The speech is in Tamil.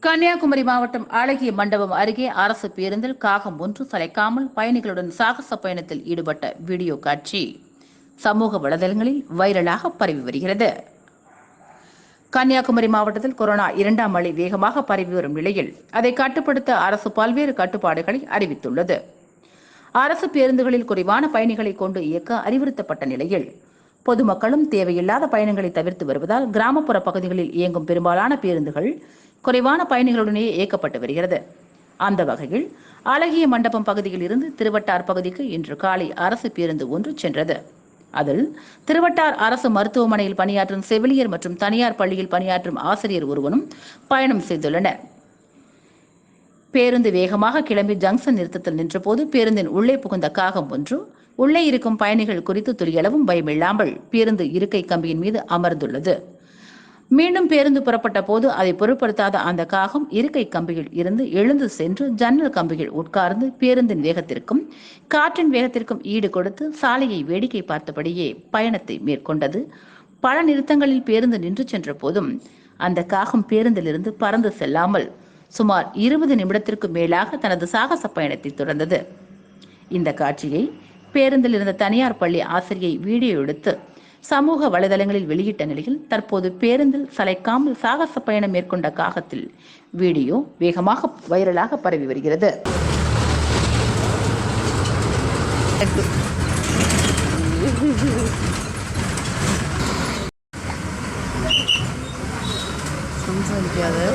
கன்னியாகுமரி மாவட்டம் அழகிய மண்டபம் அருகே அரசு பேருந்தில் காகம் ஒன்று சளைக்காமல் பயணிகளுடன் சாகச பயணத்தில் ஈடுபட்ட வீடியோ காட்சி சமூக வலைதளங்களில் வைரலாக பரவி வருகிறது. கன்னியாகுமரி மாவட்டத்தில் கொரோனா 2ஆம் அலை வேகமாக பரவி வரும் நிலையில் அதை கட்டுப்படுத்த அரசு பல்வேறு கட்டுப்பாடுகளை அறிவித்துள்ளது. அரசு பேருந்துகளில் குறைவான பயணிகளை கொண்டு இயக்க அறிவுறுத்தப்பட்ட நிலையில் பொதுமக்களும் தேவையில்லாத பயணங்களை தவிர்த்து வருவதால் கிராமப்புற பகுதிகளில் இயங்கும் பெரும்பாலான பேருந்துகள் குறைவான பயணிகளுடனே இயக்கப்பட்டு வருகிறது. அந்த வகையில் அழகிய மண்டபம் பகுதியில் இருந்து திருவட்டார் பகுதிக்கு இன்று காலை அரசு பேருந்து ஒன்று சென்றது. அதில் திருவட்டார் அரசு மருத்துவமனையில் பணியாற்றும் செவிலியர் மற்றும் தனியார் பள்ளியில் பணியாற்றும் ஆசிரியர் ஒருவனும் பயணம் செய்துள்ளனர். பேருந்து வேகமாக கிளம்பி ஜங்ஷன் நிறுத்தத்தில் நின்றபோது பேருந்தின் உள்ளே புகுந்த காகம் ஒன்று உள்ளே இருக்கும் பயணிகள் குறித்து துளியளவும் பயமில்லாமல் பேருந்து இருக்கை கம்பியின் மீது அமர்ந்துள்ளது. மீண்டும் பேருந்து புறப்பட்ட போது அதை பொருட்படுத்தாத அந்த காகம் இருக்கை கம்பியில் இருந்து எழுந்து சென்று ஜன்னல் கம்பியில் உட்கார்ந்து பேருந்தின் வேகத்திற்கும் காற்றின் வேகத்திற்கும் ஈடு கொடுத்து சாலையை வேடிக்கை பார்த்தபடியே பயணத்தை மேற்கொண்டது. பல நிறுத்தங்களில் பேருந்து நின்று சென்ற போதும் அந்த காகம் பேருந்திலிருந்து பறந்து செல்லாமல் சுமார் 20 நிமிடத்திற்கு மேலாக தனது சாகச பயணத்தை தொடர்ந்தது. இந்த காட்சியை பேருந்தில் இருந்த தனியார் பள்ளி ஆசிரியை வீடியோ எடுத்து சமூக வலைதளங்களில் வெளியிட்ட நிலையில் தற்போது பேருந்தில் சளைக்காமல் சாகச பயணம் மேற்கொண்ட காகத்தில் வீடியோ வேகமாக வைரலாக பரவி வருகிறது. സംസാരിക്കാതെ